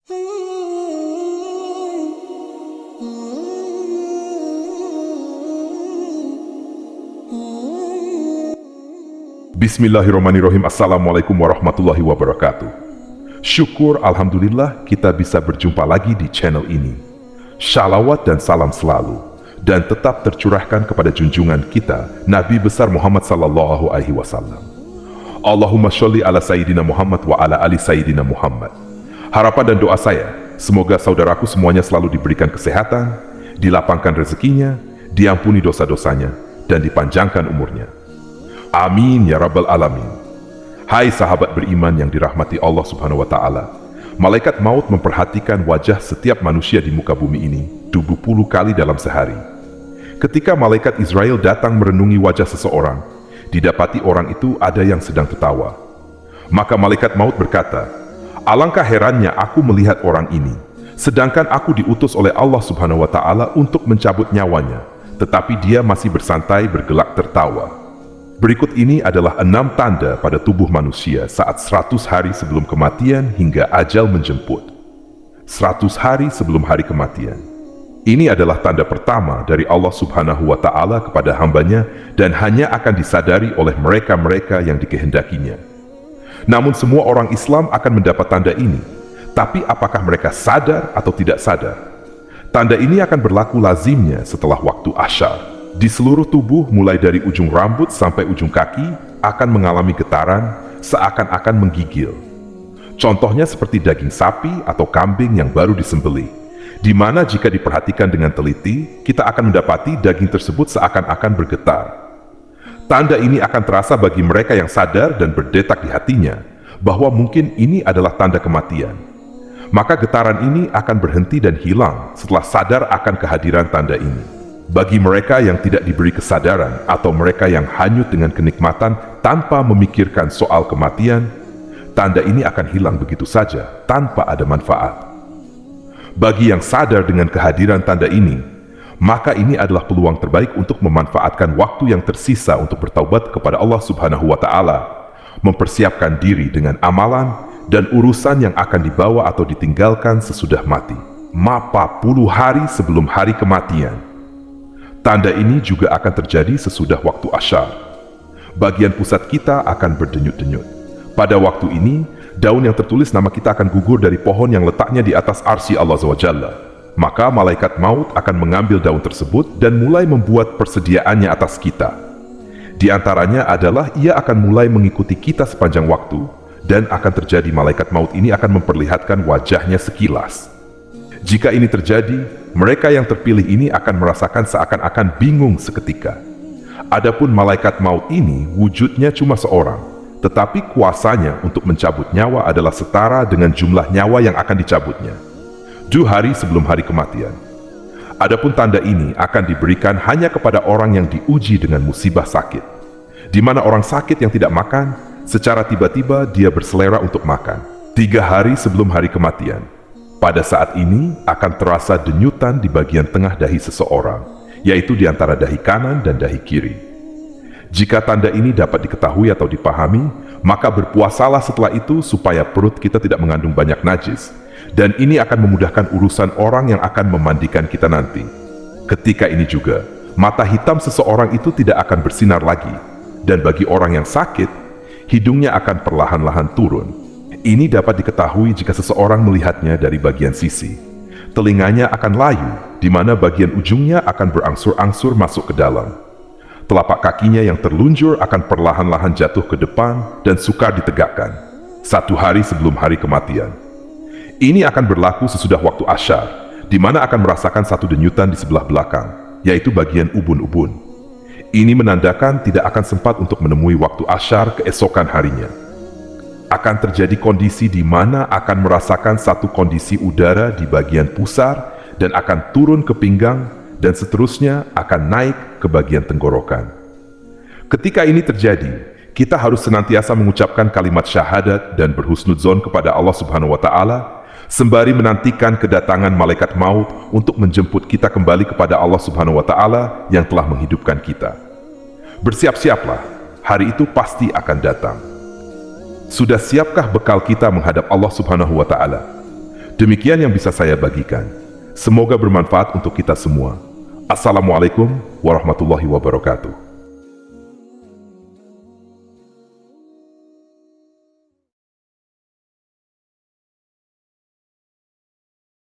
Bismillahirrahmanirrahim. Assalamualaikum warahmatullahi wabarakatuh. Syukur Alhamdulillah kita bisa berjumpa lagi di channel ini. Shalawat dan salam selalu dan tetap tercurahkan kepada junjungan kita Nabi besar Muhammad sallallahu alaihi wasallam. Allahumma sholli ala Sayyidina Muhammad wa ala ali Sayyidina Muhammad. Harapan dan doa saya, semoga saudaraku semuanya selalu diberikan kesehatan, dilapangkan rezekinya, diampuni dosa-dosanya, dan dipanjangkan umurnya. Amin ya rabbal alamin. Hai sahabat beriman yang dirahmati Allah subhanahu wa ta'ala, malaikat maut memperhatikan wajah setiap manusia di muka bumi ini 70 kali dalam sehari. Ketika malaikat Israel datang merenungi wajah seseorang, didapati orang itu ada yang sedang tertawa. Maka malaikat maut berkata, alangkah herannya aku melihat orang ini, sedangkan aku diutus oleh Allah subhanahu wa ta'ala untuk mencabut nyawanya, tetapi dia masih bersantai bergelak tertawa. Berikut ini adalah 6 tanda pada tubuh manusia saat 100 hari sebelum kematian hingga ajal menjemput. 100 hari sebelum hari kematian. Ini adalah tanda pertama dari Allah subhanahu wa ta'ala kepada hambanya dan hanya akan disadari oleh mereka-mereka yang dikehendakinya. Namun semua orang Islam akan mendapat tanda ini. Tapi apakah mereka sadar atau tidak sadar? Tanda ini akan berlaku lazimnya setelah waktu asyar. Di seluruh tubuh mulai dari ujung rambut sampai ujung kaki akan mengalami getaran seakan-akan menggigil. Contohnya seperti daging sapi atau kambing yang baru disembelih, di mana jika diperhatikan dengan teliti, kita akan mendapati daging tersebut seakan-akan bergetar. Tanda ini akan terasa bagi mereka yang sadar dan berdetak di hatinya, bahwa mungkin ini adalah tanda kematian. Maka getaran ini akan berhenti dan hilang setelah sadar akan kehadiran tanda ini. Bagi mereka yang tidak diberi kesadaran atau mereka yang hanyut dengan kenikmatan tanpa memikirkan soal kematian, tanda ini akan hilang begitu saja tanpa ada manfaat. Bagi yang sadar dengan kehadiran tanda ini, maka ini adalah peluang terbaik untuk memanfaatkan waktu yang tersisa untuk bertaubat kepada Allah subhanahu wa ta'ala, mempersiapkan diri dengan amalan dan urusan yang akan dibawa atau ditinggalkan sesudah mati. 40 hari sebelum hari kematian. Tanda ini juga akan terjadi sesudah waktu asyar. Bagian pusat kita akan berdenyut-denyut. Pada waktu ini, daun yang tertulis nama kita akan gugur dari pohon yang letaknya di atas arsy Allah SWT. Maka malaikat maut akan mengambil daun tersebut dan mulai membuat persediaannya atas kita. Di antaranya adalah ia akan mulai mengikuti kita sepanjang waktu, dan akan terjadi malaikat maut ini akan memperlihatkan wajahnya sekilas. Jika ini terjadi, mereka yang terpilih ini akan merasakan seakan-akan bingung seketika. Adapun malaikat maut ini wujudnya cuma seorang, tetapi kuasanya untuk mencabut nyawa adalah setara dengan jumlah nyawa yang akan dicabutnya. 2 hari sebelum hari kematian. Adapun tanda ini akan diberikan hanya kepada orang yang diuji dengan musibah sakit, di mana orang sakit yang tidak makan, secara tiba-tiba dia berselera untuk makan. 3 hari sebelum hari kematian. Pada saat ini akan terasa denyutan di bagian tengah dahi seseorang, yaitu di antara dahi kanan dan dahi kiri. Jika tanda ini dapat diketahui atau dipahami, maka berpuasalah setelah itu supaya perut kita tidak mengandung banyak najis, dan ini akan memudahkan urusan orang yang akan memandikan kita nanti. Ketika ini juga, mata hitam seseorang itu tidak akan bersinar lagi, dan bagi orang yang sakit, hidungnya akan perlahan-lahan turun. Ini dapat diketahui jika seseorang melihatnya dari bagian sisi. Telinganya akan layu, di mana bagian ujungnya akan berangsur-angsur masuk ke dalam. Telapak kakinya yang terlunjur akan perlahan-lahan jatuh ke depan dan sukar ditegakkan. 1 hari sebelum hari kematian. Ini akan berlaku sesudah waktu asyar, di mana akan merasakan satu denyutan di sebelah belakang, yaitu bagian ubun-ubun. Ini menandakan tidak akan sempat untuk menemui waktu asyar keesokan harinya. Akan terjadi kondisi di mana akan merasakan satu kondisi udara di bagian pusar dan akan turun ke pinggang dan seterusnya akan naik ke bagian tenggorokan. Ketika ini terjadi, kita harus senantiasa mengucapkan kalimat syahadat dan berhusnudzon kepada Allah Subhanahu wa Ta'ala, sembari menantikan kedatangan malaikat maut untuk menjemput kita kembali kepada Allah Subhanahu wa Ta'ala yang telah menghidupkan kita. Bersiap-siaplah, hari itu pasti akan datang. Sudah siapkah bekal kita menghadap Allah Subhanahu wa Ta'ala? Demikian yang bisa saya bagikan. Semoga bermanfaat untuk kita semua. Assalamualaikum warahmatullahi wabarakatuh.